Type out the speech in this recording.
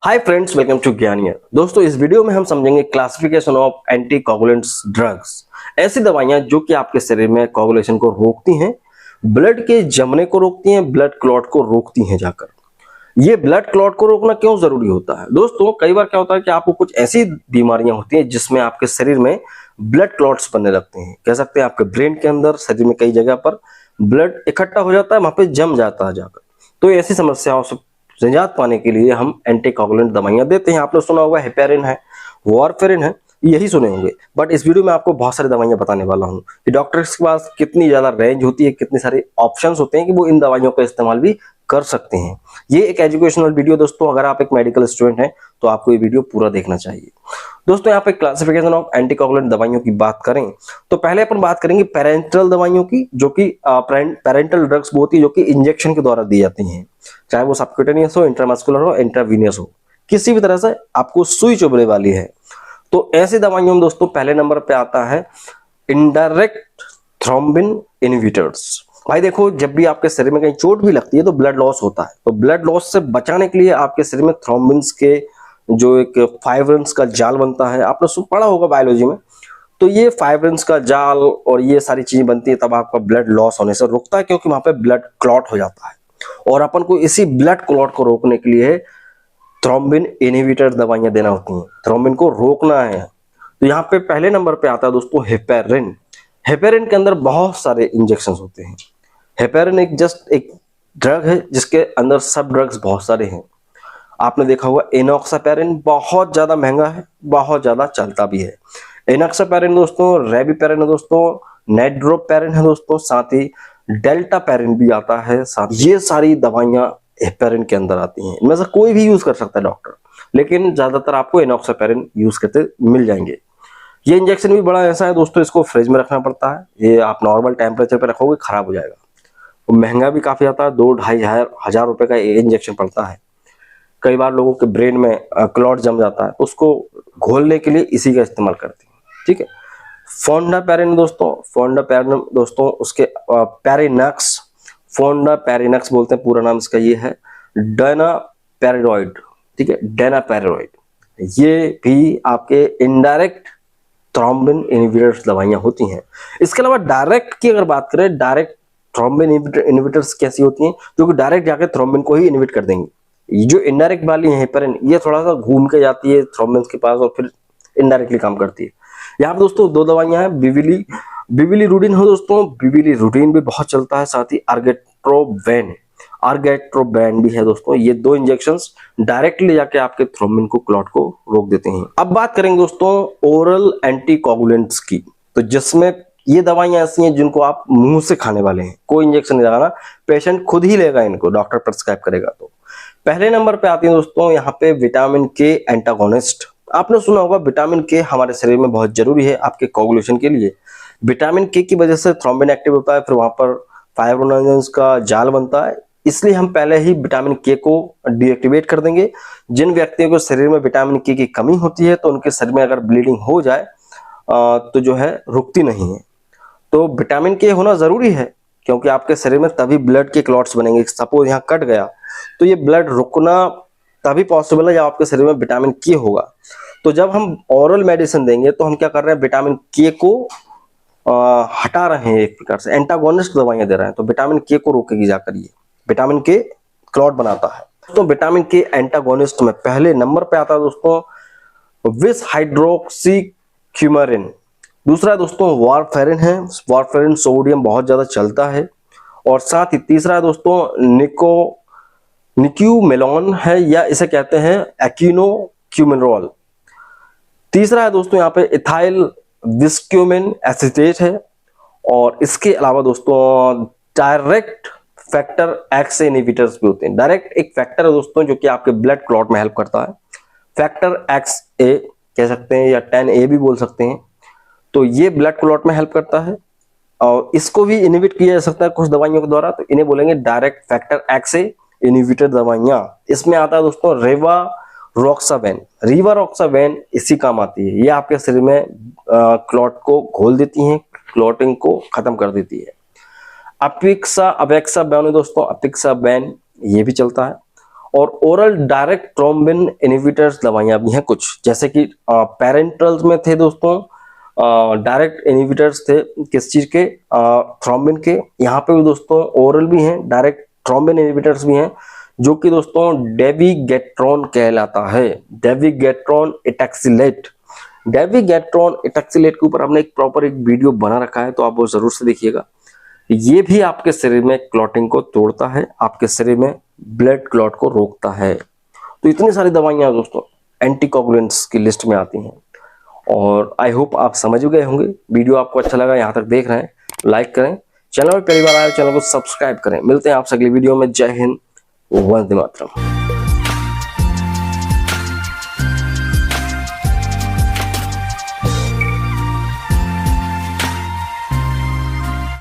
Hi friends, welcome to Gyaniya. दोस्तों, इस video में हम समझेंगे क्लासिफिकेशन ऑफ एंटीकोगुलेंट्स ड्रग्स। ऐसी दवाइयां जो कि आपके शरीर में कोगुलेशन को रोकती हैं, ब्लड के जमने को रोकती हैं, ब्लड क्लॉट को रोकती हैं जाकर। ये ब्लड क्लॉट को रोकना क्यों जरूरी होता है? दोस्तों, कई बार क्या होता है कि आपको कुछ ऐसी बीमारियां होती हैं जिसमें आपके शरीर में ब्लड क्लॉट्स बनने लगते हैं। कह सकते हैं आपके ब्रेन के अंदर, शरीर में कई जगह पर ब्लड इकट्ठा हो जाता है, वहां पे जम जाता है जाकर। तो ऐसी समस्याओं से निजात पाने के लिए हम एंटीकोगुलेंट दवाइयां देते हैं। आपने सुना होगा हेपेरिन है, वारफेरिन है, यही सुने होंगे। बट इस वीडियो में आपको बहुत सारी दवाइयां बताने वाला हूं कि डॉक्टर्स के पास कितनी ज्यादा रेंज होती है, कितने सारे ऑप्शंस होते हैं कि वो इन दवाइयों का इस्तेमाल भी कर सकते हैं। ये एक एजुकेशनल वीडियो दोस्तों, अगर आप एक मेडिकल स्टूडेंट हैं तो आपको ये वीडियो पूरा देखना चाहिए। दोस्तों, यहाँ पे क्लासिफिकेशन ऑफ एंटीकोगुलेंट दवाइयों की बात करें तो पहले अपन बात करेंगे पेरेंटल दवाइयों की, जो कि पेरेंटल ड्रग्स वो होती है जो कि इंजेक्शन के द्वारा दी जाती हैं, चाहे वो सबक्यूटेनियस हो, इंट्रामस्कुलर हो, इंट्रावीनियस हो, किसी भी तरह से आपको सुई चुभने वाली है। तो ऐसी दवाइयों में दोस्तों पहले नंबर पे आता है इनडायरेक्ट थ्रोम्बिन इनहिबिटर्स। भाई देखो, जब भी आपके शरीर में कहीं चोट भी लगती है तो ब्लड लॉस होता है। तो ब्लड लॉस से बचाने के लिए आपके शरीर में थ्रोम्बिन्स के जो एक फाइब्रिन्स का जाल बनता है, आपने पढ़ा होगा बायोलॉजी में। तो ये फाइब्रिन्स का जाल और ये सारी चीजें बनती है, तब आपका ब्लड लॉस होने से रुकता है, क्योंकि वहां पे ब्लड क्लॉट हो जाता है। और अपन को इसी ब्लड क्लॉट को रोकने के लिए थ्रोम्बिन इनहिबिटर दवाइयां देना होती हैं, थ्रोम्बिन को रोकना है। तो यहाँ पे पहले नंबर पे आता है दोस्तों हेपेरिन। हेपेरिन के अंदर बहुत सारे इंजेक्शन होते हैं। हेपेरिन एक जस्ट एक ड्रग है जिसके अंदर सब ड्रग्स बहुत सारे हैं। आपने देखा होगा एनॉक्सापेरिन बहुत ज्यादा महंगा है, बहुत ज्यादा चलता भी है। एनॉक्सापेरिन दोस्तों, रेबिपेरिन है दोस्तों, नाइट्रोपेरिन है दोस्तों, साथ ही डेल्टा पेरिन भी आता है। साथ ये सारी दवाइयां हेपेरिन के अंदर आती हैं। इनमें से कोई भी यूज कर सकता है डॉक्टर, लेकिन ज्यादातर आपको एनॉक्सापेरिन यूज करते मिल जाएंगे। ये इंजेक्शन भी बड़ा ऐसा है दोस्तों, इसको फ्रिज में रखना पड़ता है। ये आप नॉर्मल टेम्परेचर पे रखोगे खराब हो जाएगा। वो महंगा भी काफी आता है, 2-2.5 हजार रुपए का ये इंजेक्शन पड़ता है। कई बार लोगों के ब्रेन में क्लॉट जम जाता है, उसको घोलने के लिए इसी का इस्तेमाल करते हैं। ठीक है। फोंडापेरिन दोस्तों उसके पेरिनक्स, फोंडापेरिनक्स बोलते हैं, पूरा नाम इसका ये है डेनापेरिडॉइड। ठीक है, डेनापेरिडॉइड। ये भी आपके इनडायरेक्ट थ्रोम्बिन इनहिबिटर्स दवाइयां होती हैं। इसके अलावा डायरेक्ट की अगर बात करें, डायरेक्ट थ्रोम्बिन इनहिबिटर्स कैसी होती हैं, जो कि डायरेक्ट जाकर थ्रोम्बिन को ही इनहिबिट कर देंगी। जो इनडायरेक्ट वाली है हेपेरिन, ये थोड़ा सा घूम के जाती है थ्रोम्बिन के पास और फिर इनडायरेक्टली काम करती है। यहाँ पे दोस्तों दो दवाइयां हैं, बिविलिरुडिन है दोस्तों, बिविलिरुडिन भी बहुत चलता है, साथ ही आर्गेट्रोबैन भी है दोस्तों। ये दो इंजेक्शंस डायरेक्टली ले जाके आपके थ्रोम्बिन को क्लॉट को रोक देते हैं। अब बात करेंगे दोस्तों ओरल एंटीकोगुलेंट्स की, तो जिसमें ये दवाइयां ऐसी हैं जिनको आप मुंह से खाने वाले हैं, कोई इंजेक्शन नहीं लगाना, पेशेंट खुद ही लेगा इनको, डॉक्टर प्रिस्क्राइब करेगा। तो पहले नंबर पे आती है दोस्तों यहाँ पे विटामिन के एंटागोनिस्ट। आपने सुना होगा विटामिन के हमारे शरीर में बहुत जरूरी है आपके कोगुलेशन के लिए। विटामिन के की वजह से थ्रोम्बिन एक्टिव होता है, फिर वहां पर फाइब्रोनोजेंस का जाल बनता है। इसलिए हम पहले ही विटामिन के को डीएक्टिवेट कर देंगे। जिन व्यक्तियों को शरीर में विटामिन के की कमी होती है, तो उनके शरीर में अगर ब्लीडिंग हो जाए तो जो है रुकती नहीं है। तो विटामिन के होना जरूरी है, क्योंकि आपके शरीर में तभी ब्लड के क्लॉट्स बनेंगे। सपोज यहाँ कट गया तो ये ब्लड रुकना तभी पॉसिबल है जब आपके शरीर में विटामिन के होगा। तो जब हम ओरल मेडिसिन देंगे तो हम क्या कर रहे हैं, विटामिन के को हटा रहे हैं, एक प्रकार से एंटागोनिस्ट दवाइयां दे रहे हैं। तो विटामिन के को रोकेगी जाकर, ये विटामिन के क्लॉट बनाता है। तो विटामिन के एंटागोनिस्ट में पहले नंबर पे आता है दोस्तों विस हाइड्रोक्सी क्यूमरिन। दूसरा दोस्तों वारफेरिन है। वारफेरिन सोडियम बहुत ज्यादा चलता है। और साथ ही तीसरा है दोस्तों निक्यूमेलॉन है, या इसे कहते हैं एक्यूनोक्यूमेनोल। तीसरा है दोस्तों यहाँ पे इथाइल विस्क्यूमिन एसिटेट है। और इसके अलावा दोस्तों डायरेक्ट फैक्टर एक्स इनहिबिटर्स भी होते हैं। डायरेक्ट एक फैक्टर है दोस्तों जो कि आपके ब्लड क्लॉट में हेल्प करता है, फैक्टर एक्स ए कह सकते हैं या 10A भी बोल सकते हैं। तो ये ब्लड क्लॉट में हेल्प करता है और इसको भी इनहिबिट किया जा सकता है कुछ दवाइयों के द्वारा। तो इन्हें बोलेंगे डायरेक्ट फैक्टर एक्स ए इनहिबिटर दवाइयां। इसमें आता है दोस्तों रिवारोक्साबेन इसी काम आती है। ये आपके शरीर में क्लॉट को घोल देती हैं, क्लॉटिंग को खत्म कर देती है। अपेक्साबेन दोस्तों, अपेक्साबेन ये भी चलता है। और ओरल डायरेक्ट थ्रोम्बिन इनहिबिटर्स दवाइयां भी हैं कुछ, जैसे कि पेरेंटल्स में थे दोस्तों डायरेक्ट इनहिबिटर्स थे किस चीज के, थ्रोम्बिन के। यहाँ पे भी दोस्तों ओरल भी हैं, डायरेक्ट थ्रोम्बिन इनहिबिटर्स भी हैं, जो कि दोस्तों डेविगेट्रॉन कहलाता है, डेविगेट्रॉन एटैक्सिलेट। डेविगेट्रॉन एटैक्सिलेट के ऊपर हमने एक प्रॉपर एक वीडियो बना रखा है, तो आप वो जरूर से देखिएगा। ये भी आपके शरीर में क्लॉटिंग को तोड़ता है, आपके शरीर में ब्लड क्लॉट को रोकता है। तो इतनी सारी दवाइयां दोस्तों एंटीकोगुलेंट्स की लिस्ट में आती हैं, और आई होप आप समझ गए होंगे। वीडियो आपको अच्छा लगा, यहाँ तक देख रहे हैं, लाइक करें, चैनल पर पहली बार आए चैनल को सब्सक्राइब करें। मिलते हैं आपसे अगली वीडियो में। जय हिंद, वंदे मातरम।